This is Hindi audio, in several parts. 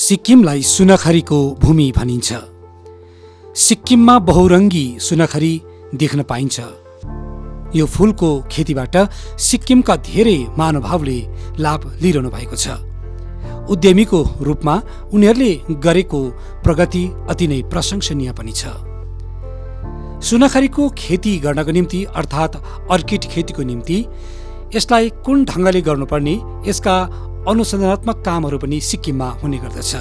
सिक्किमलाई सुनखरीको भूमि भनिन्छ। सिक्किममा बहुरङ्गी सुनखरी देख्न पाइन्छ। यो फूलको खेतीबाट सिक्किमका धेरै महानुभावले लाभ लिइरहनु भएको छ। उद्यमीको रूपमा उनीहरूले गरेको प्रगति अति नै प्रशंसनीय पनि छ। सुनखरीको खेती गर्नको निम्ति अर्थात् अर्किड खेतीको निम्ति यसलाई कुन ढङ्गले गर्नुपर्ने, यसका अनुसन्धानात्मक कामहरू पनि सिक्किममा हुने गर्दछ।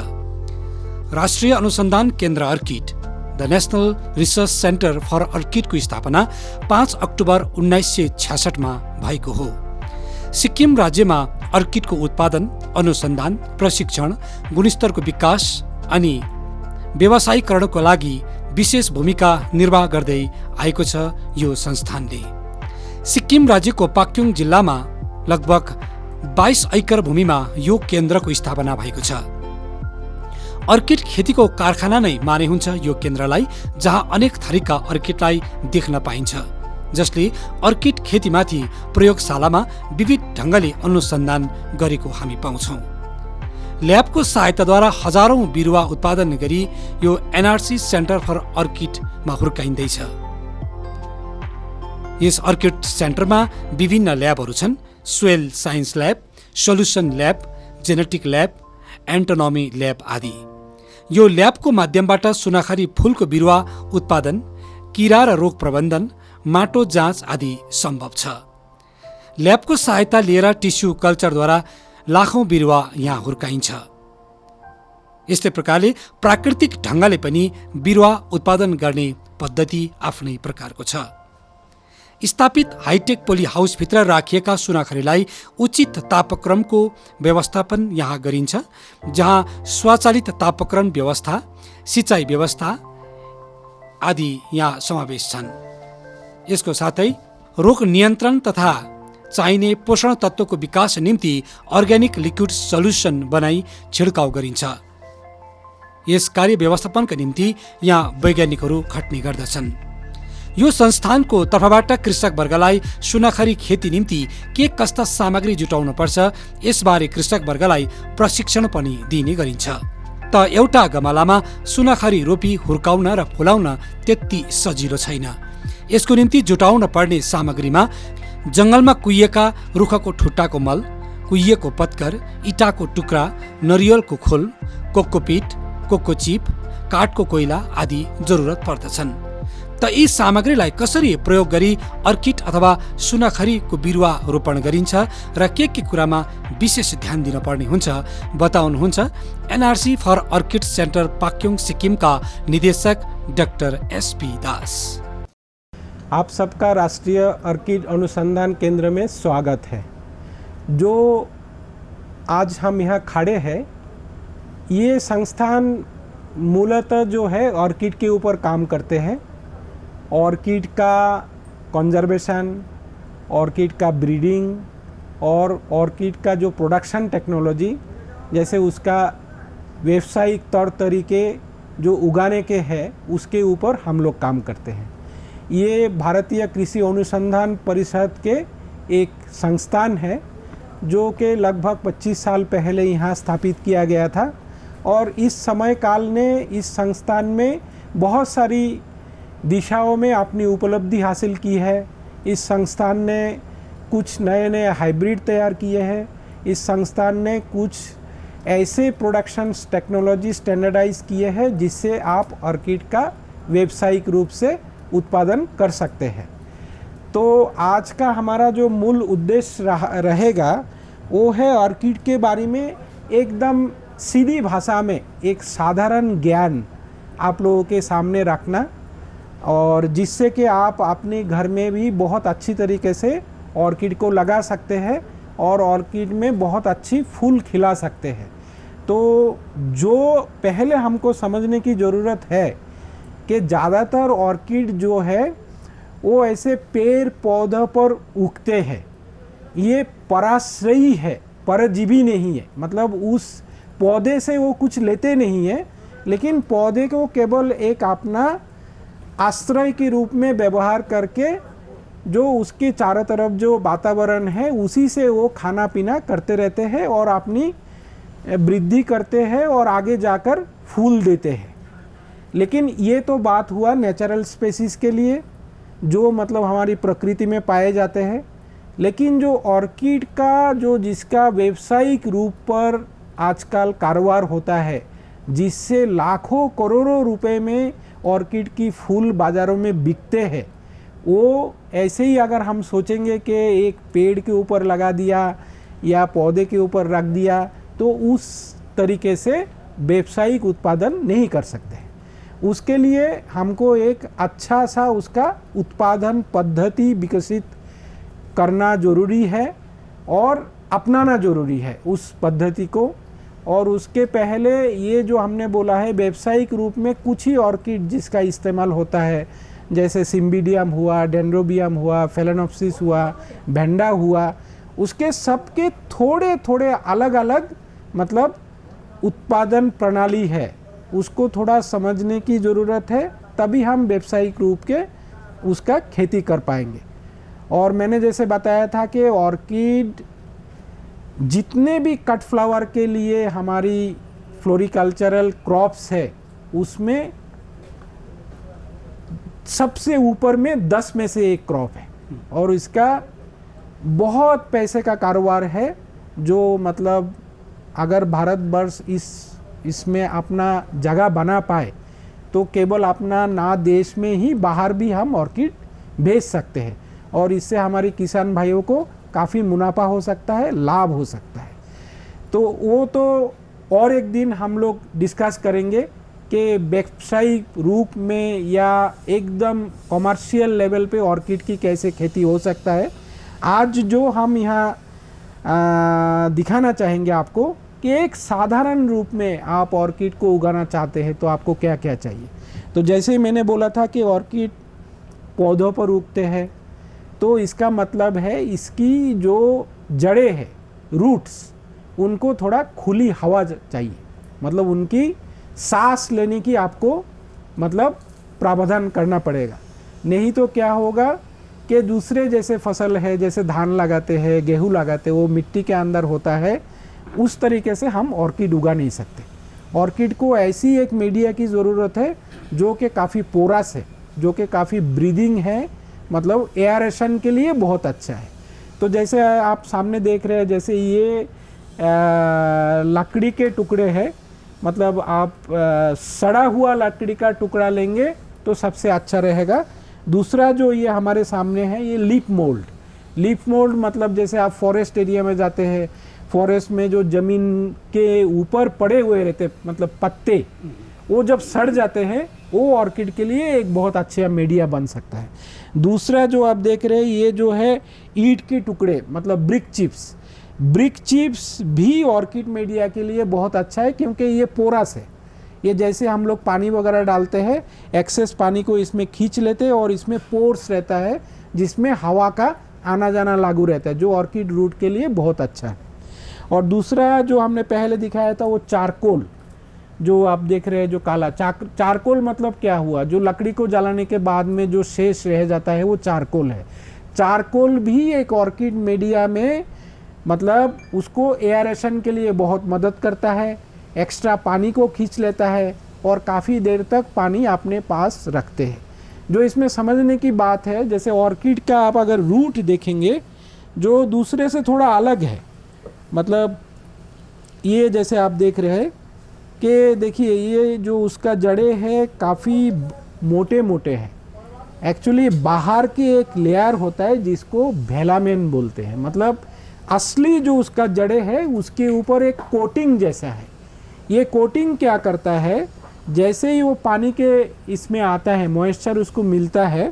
राष्ट्रिय अनुसन्धान केन्द्र orchid, the national research centre for अर्किडको स्थापना 5 अक्टोबर 1966 मा भएको हो। सिक्किम राज्यमा अर्किडको उत्पादन, अनुसन्धान, प्रशिक्षण, गुणस्तरको विकास अनि व्यवसायीकरणको लागि विशेष भूमिका निर्वाह गर्दै आएको छ। यो संस्थानले सिक्किम राज्यको पाक्योङ जिल्लामा लगभग 22 एकड़ भूमिमा यो केन्द्रको स्थापना भएको छ। अर्किड खेतीको कारखाना नै माने हुन्छ यो केन्द्रलाई, जहाँ अनेक थरीका अर्किडलाई देख्न पाइन्छ, जसले अर्किड खेतीमाथि प्रयोगशालामा विविध ढङ्गले अनुसन्धान गरेको हामी पाउँछौँ। ल्याबको सहायताद्वारा हजारौं बिरुवा उत्पादन गरी यो एनआरसी सेन्टर फर अर्किडमा हुर्काइँदैछ। यस अर्किड सेन्टरमा विभिन्न ल्याबहरू छन्। Soil science lab, solution lab, genetic lab, entomology lab आदि। यो ल्याबको माध्यमबाट सुनखरी फूलको बिरुवा उत्पादन, किरा र रोग प्रबन्धन, माटो जाँच आदि सम्भव छ। ल्याबको सहायता लिएर टिस्यु कल्चरद्वारा लाखौं बिरुवा यहाँ हुर्काइन्छ। यस्तै प्रकारले प्राकृतिक ढङ्गले पनि बिरुवा उत्पादन गर्ने पद्धति आफ्नै प्रकारको छ। स्थापित हाइटेक पोली हाउसभित्र राखिएका सुनखरीलाई उचित तापक्रमको व्यवस्थापन यहाँ गरिन्छ, जहाँ स्वचालित तापक्रम व्यवस्था, सिँचाइ व्यवस्था आदि यहाँ समावेश छन्। यसको साथै रोग नियन्त्रण तथा चाहिने पोषण तत्त्वको विकास निम्ति अर्ग्यानिक लिक्विड सल्युसन बनाई छिड्काउ गरिन्छ। यस कार्य व्यवस्थापनका निम्ति यहाँ वैज्ञानिकहरू खट्ने गर्दछन्। यो संस्थानको तर्फबाट कृषक वर्गलाई सुनखरी खेती निम्ति के कस्ता सामग्री जुटाउनु पर्छ, यसबारे कृषक वर्गलाई प्रशिक्षण पनि दिने गरिन्छ। त एउटा गमलामा सुनखरी रोपी हुर्काउन र फुलाउन त्यति सजिलो छैन। यसको निम्ति जुटाउन पर्ने सामग्रीमा जङ्गलमा कुहिएका रुखको ठुट्टाको मल, कुहिएको पत्कर, इँटाको टुक्रा, नरिवलको खोल, कोकोपिट, कोको चिप, काठको कोइला आदि जरुरत पर्दछन्। त यी सामग्रीलाई कसरी प्रयोग गरी अर्किड अथवा सुनखरीको बिरुवा रोपण गरिन्छ र के कुरामा विशेष ध्यान दिन पर्ने हुन्छ बताउनुहुन्छ एनआरसी फर अर्किड सेन्टर पाक्योङ सिक्किमका निदेशक डाक्टर एसपी दास। आप सबका राष्ट्रीय अर्किड अनुसंधान केंद्र में स्वागत है। जो आज हम यहाँ खड़े हैं, ये संस्थान मूलतः जो है ऑर्किड के ऊपर काम करते हैं। ऑर्किड का कंजर्वेशन, ऑर्किड का ब्रीडिंग और ऑर्किड का जो प्रोडक्शन टेक्नोलॉजी, जैसे उसका व्यावसायिक तौर तरीके जो उगाने के हैं, उसके ऊपर हम लोग काम करते हैं। ये भारतीय कृषि अनुसंधान परिषद के एक संस्थान है, जो कि लगभग 25 साल पहले यहाँ स्थापित किया गया था। और इस समय काल ने इस संस्थान में बहुत सारी दिशाओं में अपनी उपलब्धि हासिल की है। इस संस्थान ने कुछ नए नए हाइब्रिड तैयार किए हैं। इस संस्थान ने कुछ ऐसे प्रोडक्शन टेक्नोलॉजी स्टैंडर्डाइज किए हैं जिससे आप ऑर्किड का व्यावसायिक रूप से उत्पादन कर सकते हैं। तो आज का हमारा जो मूल उद्देश्य रहेगा वो है ऑर्किड के बारे में एकदम सीधी भाषा में एक साधारण ज्ञान आप लोगों के सामने रखना, और जिससे कि आप अपने घर में भी बहुत अच्छी तरीके से ऑर्किड को लगा सकते हैं और ऑर्किड में बहुत अच्छी फूल खिला सकते हैं। तो जो पहले हमको समझने की ज़रूरत है कि ज़्यादातर ऑर्किड जो है वो ऐसे पेड़ पौधों पर उगते हैं। ये पराश्रयी है, परजीवी नहीं है। मतलब उस पौधे से वो कुछ लेते नहीं है, लेकिन पौधे को केवल एक अपना आश्रय के रूप में व्यवहार करके जो उसके चारों तरफ जो वातावरण है उसी से वो खाना पीना करते रहते हैं और अपनी वृद्धि करते हैं और आगे जाकर फूल देते हैं। लेकिन ये तो बात हुआ नेचुरल स्पेसीज के लिए, जो मतलब हमारी प्रकृति में पाए जाते हैं। लेकिन जो ऑर्किड का जो जिसका व्यावसायिक रूप पर आजकल कारोबार होता है, जिससे लाखों करोड़ों रुपए में ऑर्किड की फूल बाज़ारों में बिकते हैं, वो ऐसे ही अगर हम सोचेंगे कि एक पेड़ के ऊपर लगा दिया या पौधे के ऊपर रख दिया, तो उस तरीके से व्यावसायिक उत्पादन नहीं कर सकते। उसके लिए हमको एक अच्छा सा उसका उत्पादन पद्धति विकसित करना ज़रूरी है और अपनाना ज़रूरी है उस पद्धति को। और उसके पहले ये जो हमने बोला है व्यावसायिक रूप में कुछ ही ऑर्किड जिसका इस्तेमाल होता है, जैसे सिम्बिडियम हुआ, डेंड्रोबियम हुआ, फेलेनोप्सिस हुआ, भेंडा हुआ, उसके सबके थोड़े थोड़े अलग अलग मतलब उत्पादन प्रणाली है, उसको थोड़ा समझने की ज़रूरत है, तभी हम व्यावसायिक रूप के उसका खेती कर पाएंगे। और मैंने जैसे बताया था कि ऑर्किड जितने भी कट फ्लावर के लिए हमारी फ्लोरिकल्चरल क्रॉप्स है, उसमें सबसे ऊपर में 10 में से एक क्रॉप है और इसका बहुत पैसे का कारोबार है। जो मतलब अगर भारतवर्ष इसमें अपना जगह बना पाए तो केवल अपना ना देश में ही, बाहर भी हम ऑर्किड भेज सकते हैं और इससे हमारे किसान भाइयों को काफ़ी मुनाफा हो सकता है, लाभ हो सकता है। तो वो तो और एक दिन हम लोग डिस्कस करेंगे कि व्यावसायिक रूप में या एकदम कॉमर्शियल लेवल पे ऑर्किड की कैसे खेती हो सकता है। आज जो हम यहाँ दिखाना चाहेंगे आपको कि एक साधारण रूप में आप ऑर्किड को उगाना चाहते हैं तो आपको क्या क्या चाहिए। तो जैसे ही मैंने बोला था कि ऑर्किड पौधों पर उगते हैं, तो इसका मतलब है इसकी जो जड़ें हैं, रूट्स, उनको थोड़ा खुली हवा चाहिए, मतलब उनकी सांस लेने की आपको मतलब प्रावधान करना पड़ेगा। नहीं तो क्या होगा कि दूसरे जैसे फसल है, जैसे धान लगाते हैं, गेहूँ लगाते हैं, वो मिट्टी के अंदर होता है, उस तरीके से हम ऑर्किड उगा नहीं सकते। ऑर्किड को ऐसी एक मीडिया की ज़रूरत है जो कि काफ़ी पोरस है, जो कि काफ़ी ब्रीदिंग है, मतलब एयरेशन के लिए बहुत अच्छा है। तो जैसे आप सामने देख रहे हैं, जैसे ये लकड़ी के टुकड़े हैं, मतलब आप सड़ा हुआ लकड़ी का टुकड़ा लेंगे तो सबसे अच्छा रहेगा। दूसरा जो ये हमारे सामने है, ये लीफ मोल्ड। लीफ मोल्ड मतलब जैसे आप फॉरेस्ट एरिया में जाते हैं, फॉरेस्ट में जो ज़मीन के ऊपर पड़े हुए रहते मतलब पत्ते, वो जब सड़ जाते हैं, वो ऑर्किड के लिए एक बहुत अच्छा मीडिया बन सकता है। दूसरा जो आप देख रहे हैं, ये जो है ईंट के टुकड़े, मतलब ब्रिक चिप्स। ब्रिक चिप्स भी ऑर्किड मीडिया के लिए बहुत अच्छा है, क्योंकि ये पोरस है। ये जैसे हम लोग पानी वगैरह डालते हैं, एक्सेस पानी को इसमें खींच लेते हैं और इसमें पोर्स रहता है जिसमें हवा का आना जाना लागू रहता है, जो ऑर्किड रूट के लिए बहुत अच्छा है। और दूसरा जो हमने पहले दिखाया था वो चारकोल, जो आप देख रहे हैं, जो काला चारकोल मतलब क्या हुआ, जो लकड़ी को जलाने के बाद में जो शेष रह जाता है वो चारकोल है। चारकोल भी एक ऑर्किड मीडिया में मतलब उसको एयरेशन के लिए बहुत मदद करता है, एक्स्ट्रा पानी को खींच लेता है और काफ़ी देर तक पानी अपने पास रखते हैं। जो इसमें समझने की बात है, जैसे ऑर्किड का आप अगर रूट देखेंगे जो दूसरे से थोड़ा अलग है, मतलब ये जैसे आप देख रहे हैं कि देखिए ये जो उसका जड़ें है काफ़ी मोटे मोटे हैं। एक्चुअली बाहर की एक लेयर होता है जिसको वेलामेन बोलते हैं, मतलब असली जो उसका जड़ें है उसके ऊपर एक कोटिंग जैसा है। ये कोटिंग क्या करता है, जैसे ही वो पानी के इसमें आता है, मॉइस्चर उसको मिलता है,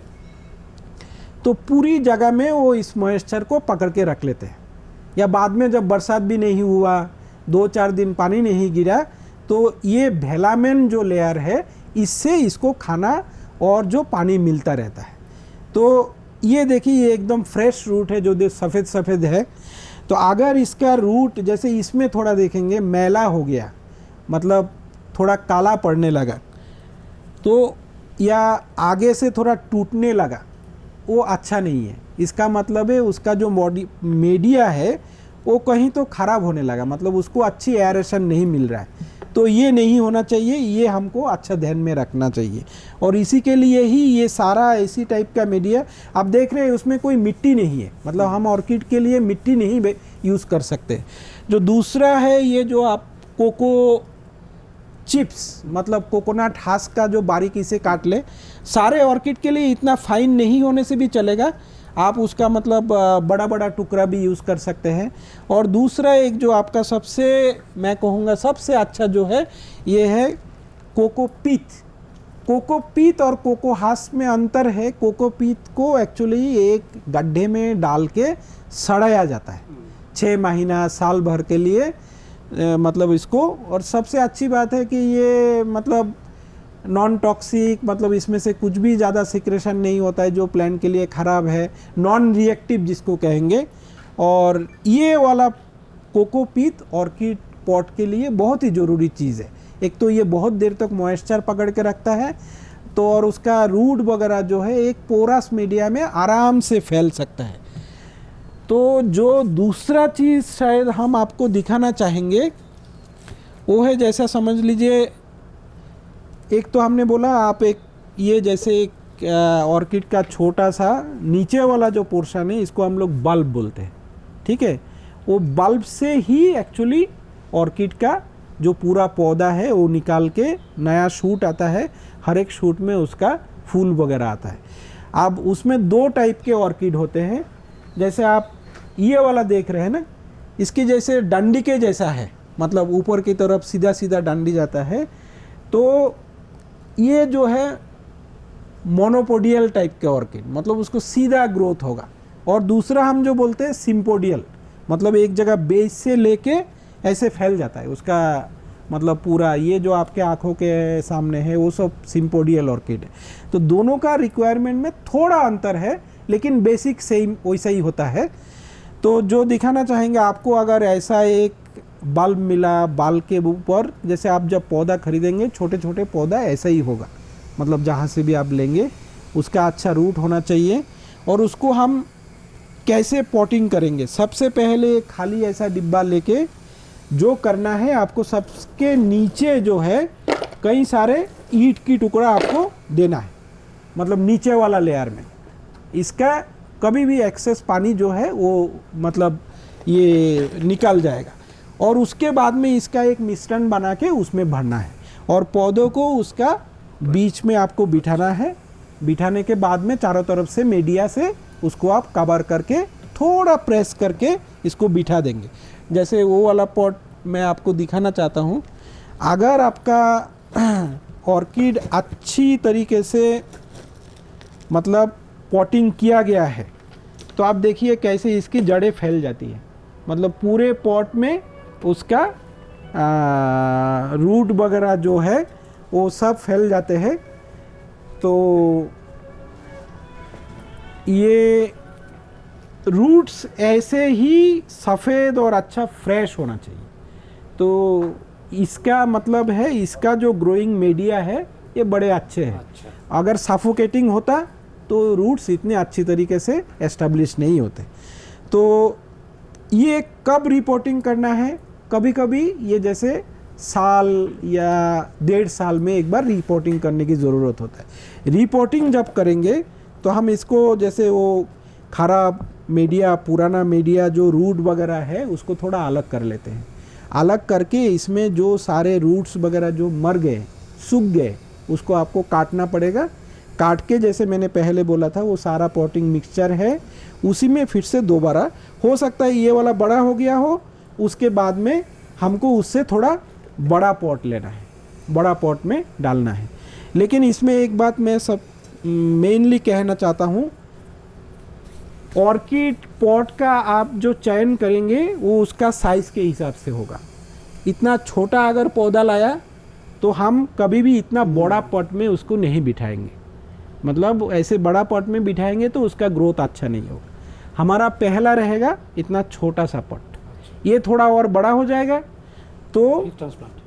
तो पूरी जगह में वो इस मॉइस्चर को पकड़ के रख लेते हैं। या बाद में जब बरसात भी नहीं हुआ, 2-4 दिन पानी नहीं गिरा, तो ये वेलामेन जो लेयर है इससे इसको खाना और जो पानी मिलता रहता है। तो ये देखिए ये एकदम फ्रेश रूट है जो सफ़ेद सफ़ेद है। तो अगर इसका रूट जैसे इसमें थोड़ा देखेंगे मैला हो गया, मतलब थोड़ा काला पड़ने लगा, तो या आगे से थोड़ा टूटने लगा, वो अच्छा नहीं है। इसका मतलब है उसका जो बॉडी मीडिया है वो कहीं तो ख़राब होने लगा, मतलब उसको अच्छी एयरेशन नहीं मिल रहा है। तो ये नहीं होना चाहिए, ये हमको अच्छा ध्यान में रखना चाहिए। और इसी के लिए ही ये सारा इसी टाइप का मीडिया आप देख रहे हैं, उसमें कोई मिट्टी नहीं है, मतलब हम ऑर्किड के लिए मिट्टी नहीं यूज़ कर सकते। जो दूसरा है, ये जो आप कोको चिप्स, मतलब कोकोनट हस्क का जो बारीकी से काट ले, सारे ऑर्किड के लिए इतना फाइन नहीं होने से भी चलेगा, आप उसका मतलब बड़ा बड़ा टुकड़ा भी यूज़ कर सकते हैं। और दूसरा एक जो आपका सबसे, मैं कहूँगा सबसे अच्छा जो है, ये है कोकोपीट। कोकोपीट और कोको हस्क में अंतर है। कोकोपीट को एक्चुअली एक गड्ढे में डाल के सड़ाया जाता है 6 महीना साल भर के लिए, मतलब इसको। और सबसे अच्छी बात है कि ये मतलब नॉन टॉक्सिक, मतलब इसमें से कुछ भी ज़्यादा सिक्रेशन नहीं होता है जो प्लांट के लिए ख़राब है, नॉन रिएक्टिव जिसको कहेंगे। और ये वाला कोकोपीट ऑर्किड पॉट के लिए बहुत ही ज़रूरी चीज़ है। एक तो ये बहुत देर तक मॉइस्चर पकड़ के रखता है, तो और उसका रूट वगैरह जो है एक पोरस मीडिया में आराम से फैल सकता है। तो जो दूसरा चीज़ शायद हम आपको दिखाना चाहेंगे वो है, जैसा समझ लीजिए, एक तो हमने बोला आप एक ये जैसे एक ऑर्किड का छोटा सा नीचे वाला जो पोर्शन है, इसको हम लोग बल्ब बोलते हैं, ठीक है। वो बल्ब से ही एक्चुअली ऑर्किड का जो पूरा पौधा है वो निकाल के नया शूट आता है, हर एक शूट में उसका फूल वगैरह आता है। अब उसमें 2 टाइप के ऑर्किड होते हैं। जैसे आप ये वाला देख रहे हैं ना, इसकी जैसे डंडी के जैसा है, मतलब ऊपर की तरफ सीधा सीधा डंडी जाता है। तो ये जो है मोनोपोडियल टाइप के ऑर्किड, मतलब उसको सीधा ग्रोथ होगा। और दूसरा हम जो बोलते हैं सिम्पोडियल, मतलब एक जगह बेस से लेके ऐसे फैल जाता है उसका, मतलब पूरा ये जो आपके आंखों के सामने है वो सब सिम्पोडियल ऑर्किड है। तो दोनों का रिक्वायरमेंट में थोड़ा अंतर है, लेकिन बेसिक सेम वैसा ही होता है। तो जो दिखाना चाहेंगे आपको, अगर ऐसा एक बल्ब मिला बाल के ऊपर, जैसे आप जब पौधा खरीदेंगे छोटे छोटे पौधा ऐसा ही होगा, मतलब जहाँ से भी आप लेंगे उसका अच्छा रूट होना चाहिए। और उसको हम कैसे पॉटिंग करेंगे, सबसे पहले खाली ऐसा डिब्बा लेके जो करना है आपको, सबके नीचे जो है कई सारे ईंट की टुकड़ा आपको देना है, मतलब नीचे वाला लेयर में। इसका कभी भी एक्सेस पानी जो है वो मतलब ये निकल जाएगा। और उसके बाद में इसका एक मिश्रण बना के उसमें भरना है, और पौधों को उसका बीच में आपको बिठाना है। बिठाने के बाद में चारों तरफ से मीडिया से उसको आप कवर करके थोड़ा प्रेस करके इसको बिठा देंगे। जैसे वो वाला पॉट मैं आपको दिखाना चाहता हूँ। अगर आपका ऑर्किड अच्छी तरीके से मतलब पॉटिंग किया गया है, तो आप देखिए कैसे इसकी जड़ें फैल जाती है, मतलब पूरे पॉट में उसका रूट वगैरह जो है वो सब फैल जाते हैं। तो ये रूट्स ऐसे ही सफ़ेद और अच्छा फ्रेश होना चाहिए। तो इसका मतलब है इसका जो ग्रोइंग मीडिया है ये बड़े अच्छे हैं। अगर सफोकेटिंग होता तो रूट्स इतने अच्छी तरीके से एस्टेब्लिश नहीं होते। तो ये कब रिपोर्टिंग करना है, कभी कभी ये जैसे साल या 1.5 साल में एक बार रिपोर्टिंग करने की ज़रूरत होता है। रिपोर्टिंग जब करेंगे तो हम इसको जैसे वो खराब मीडिया, पुराना मीडिया जो रूट वगैरह है उसको थोड़ा अलग कर लेते हैं। अलग करके इसमें जो सारे रूट्स वगैरह जो मर गए, सूख गए, उसको आपको काटना पड़ेगा। काट के जैसे मैंने पहले बोला था वो सारा पॉटिंग मिक्सचर है, उसी में फिर से दोबारा, हो सकता है ये वाला बड़ा हो गया हो, उसके बाद में हमको उससे थोड़ा बड़ा पॉट लेना है, बड़ा पॉट में डालना है। लेकिन इसमें एक बात मैं सब मेनली कहना चाहता हूँ, ऑर्किड पॉट का आप जो चयन करेंगे वो उसका साइज़ के हिसाब से होगा। इतना छोटा अगर पौधा लाया तो हम कभी भी इतना बड़ा पॉट में उसको नहीं बिठाएंगे, मतलब ऐसे बड़ा पॉट में बिठाएंगे तो उसका ग्रोथ अच्छा नहीं होगा। हमारा पहला रहेगा इतना छोटा सा पॉट, ये थोड़ा और बड़ा हो जाएगा तो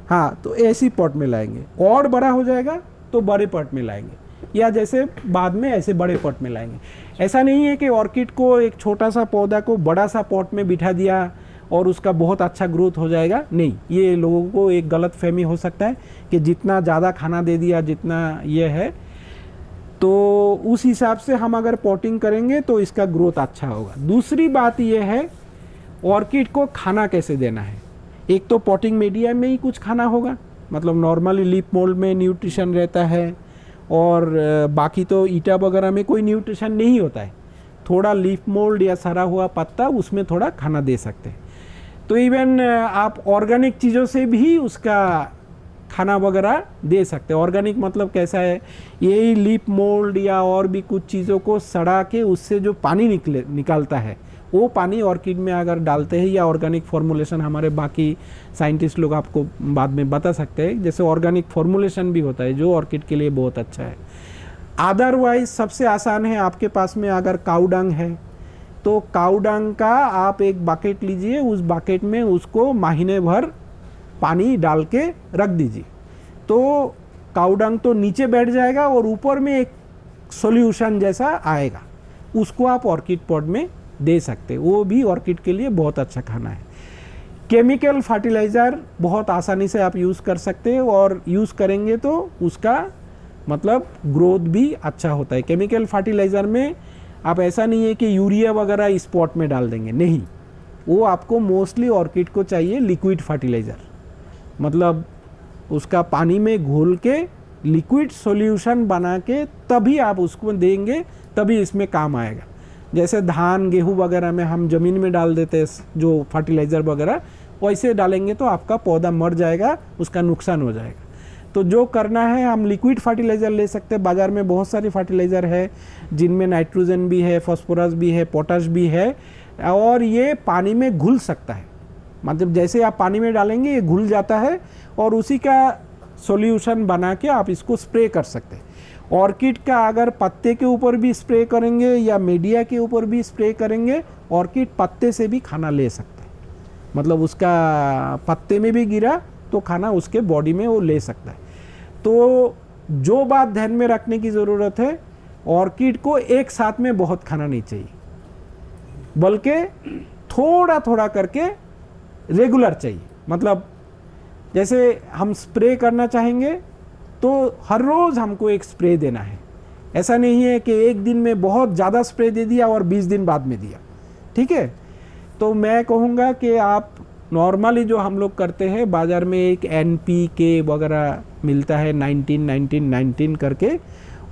हाँ, तो ऐसी पॉट में लाएंगे, और बड़ा हो जाएगा तो बड़े पॉट में लाएंगे, या जैसे बाद में ऐसे बड़े पॉट में लाएंगे। ऐसा नहीं है कि ऑर्किड को एक छोटा सा पौधा को बड़ा सा पॉट में बिठा दिया और उसका बहुत अच्छा ग्रोथ हो जाएगा, नहीं। ये लोगों को एक गलत फहमी हो सकता है कि जितना ज़्यादा खाना दे दिया, जितना ये है, तो उस हिसाब से हम अगर पॉटिंग करेंगे तो इसका ग्रोथ अच्छा होगा। दूसरी बात ये है ऑर्किड को खाना कैसे देना है। एक तो पॉटिंग मीडिया में ही कुछ खाना होगा, मतलब नॉर्मली लीफ मोल्ड में न्यूट्रिशन रहता है, और बाकी तो ईटा वगैरह में कोई न्यूट्रिशन नहीं होता है। थोड़ा लीफ मोल्ड या सड़ा हुआ पत्ता, उसमें थोड़ा खाना दे सकते हैं। तो इवन आप ऑर्गेनिक चीज़ों से भी उसका खाना वगैरह दे सकते हैं। ऑर्गेनिक मतलब कैसा है, यही लीफ मोल्ड या और भी कुछ चीज़ों को सड़ा के उससे जो पानी निकलता है, वो पानी ऑर्किड में अगर डालते हैं, या ऑर्गेनिक फॉर्मुलेशन हमारे बाकी साइंटिस्ट लोग आपको बाद में बता सकते हैं, जैसे ऑर्गेनिक फॉर्मुलेशन भी होता है जो ऑर्किड के लिए बहुत अच्छा है। अदरवाइज सबसे आसान है, आपके पास में अगर काऊ डंग है तो काऊ डंग का आप एक बकेट लीजिए, उस बकेट में उसको महीने भर पानी डाल के रख दीजिए, तो काऊ डंग तो नीचे बैठ जाएगा और ऊपर में एक सॉल्यूशन जैसा आएगा, उसको आप ऑर्किड पॉट में दे सकते हैं। वो भी ऑर्किड के लिए बहुत अच्छा खाना है। केमिकल फर्टिलाइज़र बहुत आसानी से आप यूज़ कर सकते हैं, और यूज़ करेंगे तो उसका मतलब ग्रोथ भी अच्छा होता है। केमिकल फर्टिलाइज़र में आप ऐसा नहीं है कि यूरिया वगैरह इस पॉट में डाल देंगे, नहीं, वो आपको मोस्टली ऑर्किड को चाहिए लिक्विड फर्टिलाइज़र, मतलब उसका पानी में घोल के लिक्विड सॉल्यूशन बना के तभी आप उसको देंगे, तभी इसमें काम आएगा। जैसे धान गेहूं वगैरह में हम ज़मीन में डाल देते हैं जो फर्टिलाइज़र वगैरह, वैसे डालेंगे तो आपका पौधा मर जाएगा, उसका नुकसान हो जाएगा। तो जो करना है, हम लिक्विड फर्टिलाइज़र ले सकते हैं। बाज़ार में बहुत सारी फर्टिलाइज़र है जिनमें नाइट्रोजन भी है, फास्फोरस भी है, पोटाश भी है, और ये पानी में घुल सकता है, मतलब जैसे आप पानी में डालेंगे ये घुल जाता है, और उसी का सॉल्यूशन बना के आप इसको स्प्रे कर सकते हैं। ऑर्किड का अगर पत्ते के ऊपर भी स्प्रे करेंगे या मीडिया के ऊपर भी स्प्रे करेंगे, ऑर्किड पत्ते से भी खाना ले सकते हैं, मतलब उसका पत्ते में भी गिरा तो खाना उसके बॉडी में वो ले सकता है। तो जो बात ध्यान में रखने की ज़रूरत है, ऑर्किड को एक साथ में बहुत खाना नहीं चाहिए, बल्कि थोड़ा थोड़ा करके रेगुलर चाहिए। मतलब जैसे हम स्प्रे करना चाहेंगे तो हर रोज़ हमको एक स्प्रे देना है, ऐसा नहीं है कि एक दिन में बहुत ज़्यादा स्प्रे दे दिया और 20 दिन बाद में दिया, ठीक है। तो मैं कहूँगा कि आप नॉर्मली जो हम लोग करते हैं, बाज़ार में एक NPK वगैरह मिलता है 19-19-19 करके,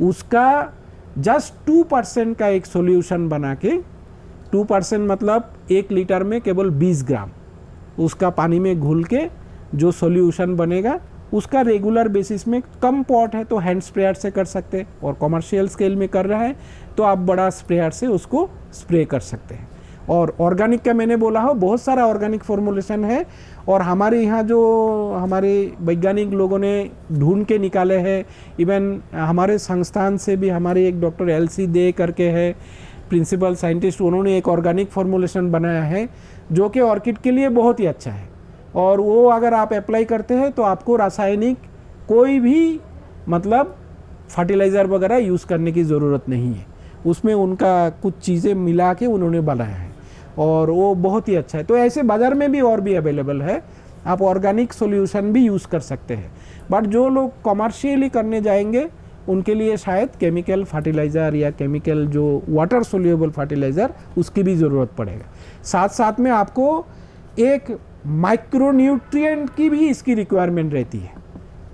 उसका जस्ट 2% का एक सॉल्यूशन बना के, 2% मतलब 1 लीटर में केवल 20 ग्राम उसका पानी में घुल के जो सॉल्यूशन बनेगा, उसका रेगुलर बेसिस में, कम पॉट है तो हैंड स्प्रेयर से कर सकते हैं, और कमर्शियल स्केल में कर रहा है तो आप बड़ा स्प्रेयर से उसको स्प्रे कर सकते हैं। और ऑर्गेनिक का मैंने बोला हो, बहुत सारा ऑर्गेनिक फॉर्मुलेशन है, और हमारे यहाँ जो हमारे वैज्ञानिक लोगों ने ढूंढ के निकाले हैं, इवन हमारे संस्थान से भी हमारे एक डॉक्टर LC दे करके है प्रिंसिपल साइंटिस्ट, उन्होंने एक ऑर्गेनिक फॉर्मुलेशन बनाया है जो कि ऑर्किड के लिए बहुत ही अच्छा है। और वो अगर आप अप्लाई करते हैं तो आपको रासायनिक कोई भी मतलब फर्टिलाइज़र वगैरह यूज़ करने की ज़रूरत नहीं है, उसमें उनका कुछ चीज़ें मिला के उन्होंने बनाया है, और वो बहुत ही अच्छा है। तो ऐसे बाज़ार में भी और भी अवेलेबल है, आप ऑर्गेनिक सॉल्यूशन भी यूज़ कर सकते हैं। बट जो लोग कमर्शियली करने जाएंगे उनके लिए शायद केमिकल फर्टिलाइज़र या केमिकल जो वाटर सोल्यूबल फर्टिलाइज़र, उसकी भी ज़रूरत पड़ेगा। साथ साथ में आपको एक माइक्रोन्यूट्रिएंट की भी इसकी रिक्वायरमेंट रहती है,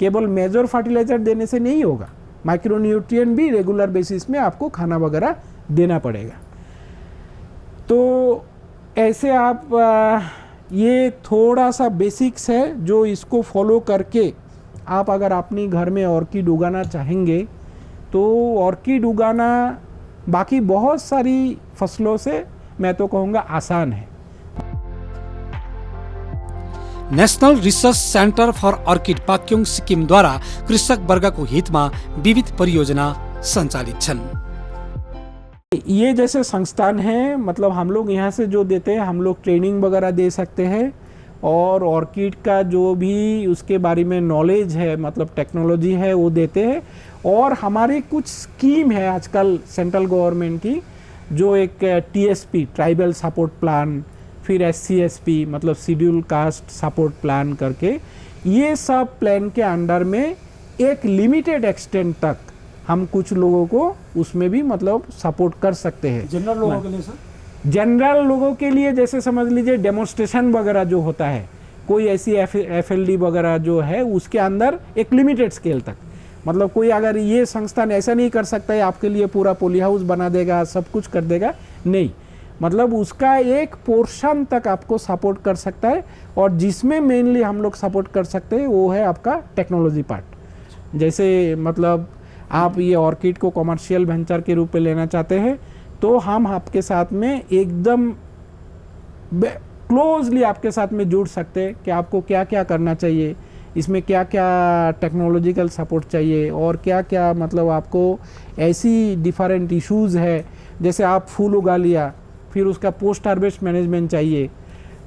केवल मेजर फर्टिलाइज़र देने से नहीं होगा, माइक्रोन्यूट्रिएंट भी रेगुलर बेसिस में आपको खाना वगैरह देना पड़ेगा। तो ऐसे आप ये थोड़ा सा बेसिक्स है जो इसको फॉलो करके आप अगर अपनी घर में ऑर्किड उगाना चाहेंगे तो ऑर्किड उगाना बाकी बहुत सारी फसलों से मैं तो कहूँगा आसान है। National research centre for orchid Pakyong सिक्किमद्वारा कृषक वर्गको हितमा विविध परियोजना सञ्चालित छन्। ये जैसे संस्थान है, मतलब हम लोग यहाँ से जो देते हैं, हम लोग ट्रेनिंग वगैरह दे सकते हैं, और ऑर्किड का जो भी उसके बारे में नॉलेज है, मतलब टेक्नोलॉजी है, वो देते हैं। और हमारे कुछ स्कीम है आजकल सेंट्रल गवर्नमेंट की, जो एक TSP ट्राइबल सपोर्ट प्लान, फिर SC/ST मतलब शेड्यूल कास्ट सपोर्ट प्लान करके, ये सब प्लान के अंडर में एक लिमिटेड एक्सटेंट तक हम कुछ लोगों को उसमें भी मतलब सपोर्ट कर सकते हैं। जनरल लोगों के लिए सर? जनरल लोगों के लिए जैसे समझ लीजिए डेमोन्स्ट्रेशन वगैरह जो होता है, कोई ऐसी FLD वगैरह जो है उसके अंदर एक लिमिटेड स्केल तक, मतलब कोई अगर ये संस्थान ऐसा नहीं कर सकता है आपके लिए पूरा पोली हाउस बना देगा, सब कुछ कर देगा, नहीं, मतलब उसका एक पोर्शन तक आपको सपोर्ट कर सकता है। और जिसमें मेनली हम लोग सपोर्ट कर सकते हैं वो है आपका टेक्नोलॉजी पार्ट। जैसे मतलब आप ये ऑर्किड को कॉमर्शियल वेंचर के रूप में लेना चाहते हैं तो हम आपके साथ में एकदम क्लोजली आपके साथ में जुड़ सकते हैं कि आपको क्या क्या करना चाहिए, इसमें क्या क्या टेक्नोलॉजिकल सपोर्ट चाहिए और क्या क्या मतलब आपको ऐसी डिफरेंट इश्यूज़ है, जैसे आप फूल उगा लिया फिर उसका पोस्ट हार्वेस्ट मैनेजमेंट चाहिए,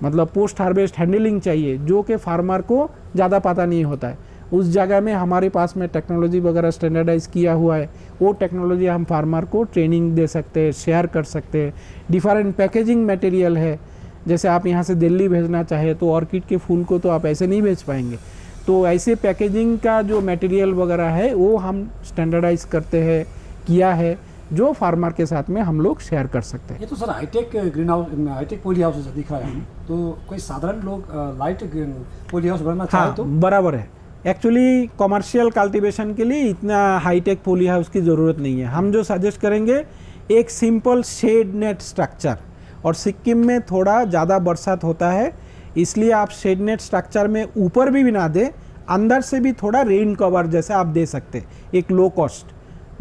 मतलब पोस्ट हार्वेस्ट हैंडलिंग चाहिए, जो कि फार्मर को ज़्यादा पता नहीं होता है। उस जगह में हमारे पास में टेक्नोलॉजी वगैरह स्टैंडर्डाइज किया हुआ है, वो टेक्नोलॉजी हम फार्मर को ट्रेनिंग दे सकते हैं, शेयर कर सकते हैं। डिफरेंट पैकेजिंग मटेरियल है, जैसे आप यहाँ से दिल्ली भेजना चाहे तो ऑर्किड के फूल को तो आप ऐसे नहीं भेज पाएंगे, तो ऐसे पैकेजिंग का जो मटेरियल वगैरह है वो हम स्टैंडर्डाइज करते हैं, किया है, जो फार्मर के साथ में हम लोग शेयर कर सकते हैं। ये तो sir high tech green house, high tech poly house दिख रहा है, तो कोई साधारण लोग लाइट पोली हाउस बनाना चाहे तो? बराबर है। एक्चुअली कॉमर्शियल कल्टीवेशन के लिए इतना हाईटेक पोली हाउस की ज़रूरत नहीं है। हम जो सजेस्ट करेंगे एक सिंपल शेड नेट स्ट्रक्चर, और सिक्किम में थोड़ा ज़्यादा बरसात होता है इसलिए आप शेड नेट स्ट्रक्चर में ऊपर भी ना दें, अंदर से भी थोड़ा रेन कवर जैसे आप दे सकते, एक लो कॉस्ट,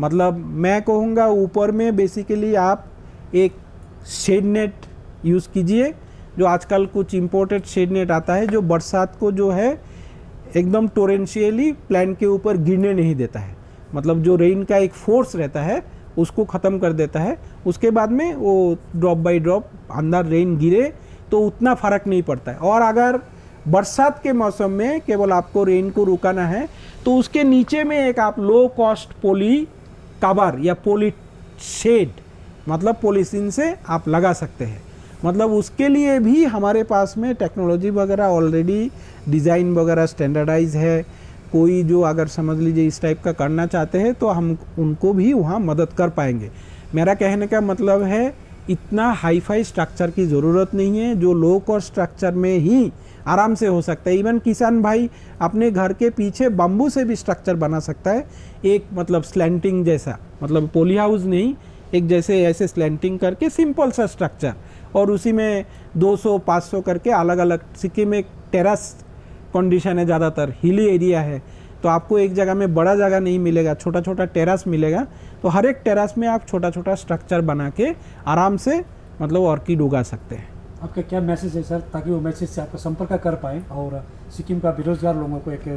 मतलब मैं कहूँगा ऊपर में बेसिकली आप एक शेड नेट यूज़ कीजिए, जो आजकल कुछ इम्पोर्टेड शेड नेट आता है जो बरसात को जो है एकदम टोरेंशियली प्लांट के ऊपर गिरने नहीं देता है, मतलब जो रेन का एक फोर्स रहता है उसको ख़त्म कर देता है। उसके बाद में वो ड्रॉप बाय ड्रॉप अंदर रेन गिरे तो उतना फ़र्क नहीं पड़ता है। और अगर बरसात के मौसम में केवल आपको रेन को रुकाना है तो उसके नीचे में एक आप लो कॉस्ट पोली कवर या पोली शेड मतलब पॉलीथीन से आप लगा सकते हैं। मतलब उसके लिए भी हमारे पास में टेक्नोलॉजी वगैरह ऑलरेडी डिज़ाइन वगैरह स्टैंडर्डाइज है। कोई जो अगर समझ लीजिए इस टाइप का करना चाहते हैं तो हम उनको भी वहाँ मदद कर पाएंगे। मेरा कहने का मतलब है इतना हाई फाई स्ट्रक्चर की ज़रूरत नहीं है, जो लो कॉस्ट स्ट्रक्चर में ही आराम से हो सकता है। इवन किसान भाई अपने घर के पीछे बम्बू से भी स्ट्रक्चर बना सकता है, एक मतलब स्लैंटिंग जैसा, मतलब पोली हाउस नहीं, एक जैसे ऐसे स्लैंटिंग करके सिंपल सा स्ट्रक्चर, और उसी में 200-500 करके अलग अलग। सिक्किम में टेरेस कंडीशन है, ज़्यादातर हिली एरिया है, तो आपको एक जगह में बड़ा जगह नहीं मिलेगा, छोटा छोटा टेरेस मिलेगा। तो हर एक टेरेस में आप छोटा छोटा स्ट्रक्चर बना के आराम से मतलब ऑर्किड उगा सकते हैं। आपका क्या मैसेज है सर, ताकि वो मैसेज से आपका संपर्क कर पाएँ और सिक्किम का बेरोजगार लोगों को एक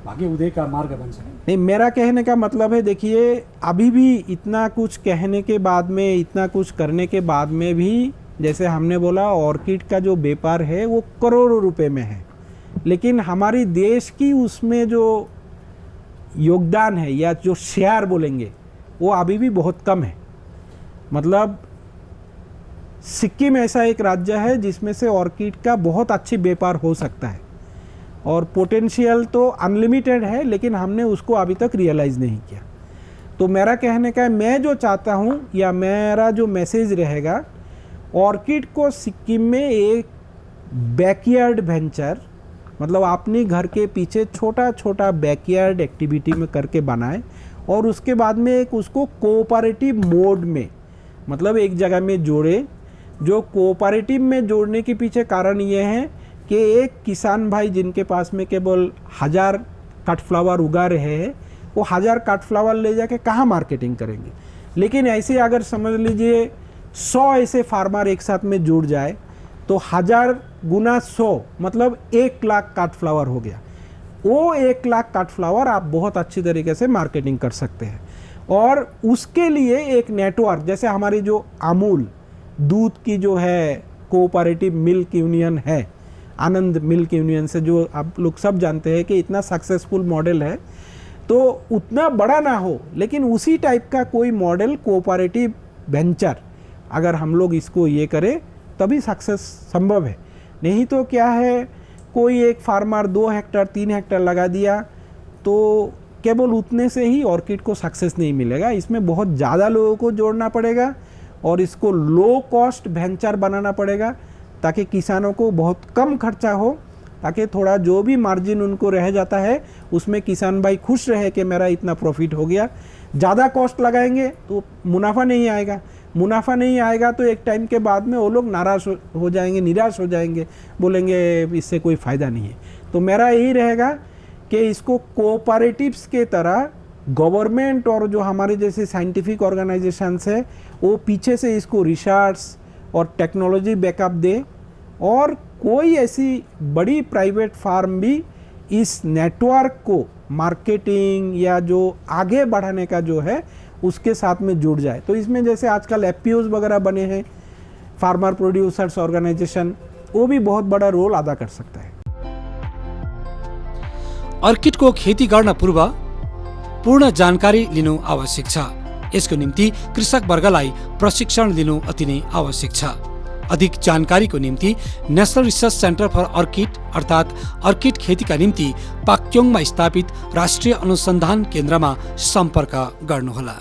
भाग्य उदय का मार्ग बन सके? नहीं, मेरा कहने का मतलब है, देखिए अभी भी इतना कुछ कहने के बाद में, इतना कुछ करने के बाद में भी, जैसे हमने बोला ऑर्किड का जो व्यापार है वो करोड़ों रुपए में है, लेकिन हमारी देश की उसमें जो योगदान है या जो शेयर बोलेंगे वो अभी भी बहुत कम है। मतलब सिक्किम ऐसा एक राज्य है जिसमें से ऑर्किड का बहुत अच्छी व्यापार हो सकता है और पोटेंशियल तो अनलिमिटेड है, लेकिन हमने उसको अभी तक रियलाइज़ नहीं किया। तो मेरा कहने का है, मैं जो चाहता हूँ या मेरा जो मैसेज रहेगा, ऑर्किड को सिक्किम में एक बैकयार्ड वेंचर, मतलब अपने घर के पीछे छोटा छोटा बैकयार्ड एक्टिविटी में करके बनाए और उसके बाद में एक उसको कोऑपरेटिव मोड में मतलब एक जगह में जोड़े। जो कोऑपरेटिव में जोड़ने के पीछे कारण ये है कि एक किसान भाई जिनके पास में केवल 1000 कट फ्लावर उगा रहे हैं, वो 1000 कट फ्लावर ले जाके कहाँ मार्केटिंग करेंगे। लेकिन ऐसे अगर समझ लीजिए 100 ऐसे फार्मर एक साथ में जुड़ जाए तो 1000 गुना 100 मतलब 1 लाख कट फ्लावर हो गया। वो 1 लाख कट फ्लावर आप बहुत अच्छी तरीके से मार्केटिंग कर सकते हैं। और उसके लिए एक नेटवर्क, जैसे हमारी जो अमूल दूध की जो है कोऑपरेटिव मिल्क यूनियन है, आनंद मिल्क यूनियन से, जो आप लोग सब जानते हैं कि इतना सक्सेसफुल मॉडल है, तो उतना बड़ा ना हो लेकिन उसी टाइप का कोई मॉडल कोऑपरेटिव वेंचर अगर हम लोग इसको ये करें तभी सक्सेस संभव है। नहीं तो क्या है, कोई एक फार्मर 2 हेक्टेयर 3 हेक्टेयर लगा दिया तो केवल उतने से ही ऑर्किड को सक्सेस नहीं मिलेगा। इसमें बहुत ज़्यादा लोगों को जोड़ना पड़ेगा और इसको लो कॉस्ट वेंचर बनाना पड़ेगा ताकि किसानों को बहुत कम खर्चा हो, ताकि थोड़ा जो भी मार्जिन उनको रह जाता है उसमें किसान भाई खुश रहे कि मेरा इतना प्रॉफिट हो गया। ज़्यादा कॉस्ट लगाएंगे तो मुनाफा नहीं आएगा, मुनाफा नहीं आएगा तो एक टाइम के बाद में वो लोग नाराज़ हो जाएंगे, निराश हो जाएंगे, बोलेंगे इससे कोई फ़ायदा नहीं है। तो मेरा यही रहेगा कि इसको कोऑपरेटिव्स के तरह गवर्नमेंट और जो हमारे जैसे साइंटिफिक ऑर्गेनाइजेशंस है वो पीछे से इसको रिसर्च और टेक्नोलॉजी बैकअप दे, और कोई ऐसी बड़ी प्राइवेट फार्म भी इस नेटवर्क को मार्केटिंग या जो आगे बढ़ाने का जो है उसके साथ में जुड़ जाए। तो इसमें जैसे आजकल एफपीओज वगैरह बने हैं, फार्मर प्रोड्यूसर्स ऑर्गेनाइजेशन, वो भी बहुत बड़ा रोल अदा कर सकता है। अर्किडको खेती गर्न पूर्व पूर्ण जानकारी लिनु आवश्यक छ। यसको निम्ति कृषक वर्गलाई प्रशिक्षण लिनु अति नै आवश्यक छ। अधिक जानकारीको निम्ति national research centre for orchid अर्थात् अर्किड खेतीका निम्ति पाक्योङमा स्थापित राष्ट्रिय अनुसन्धान केन्द्रमा सम्पर्क गर्नुहोला।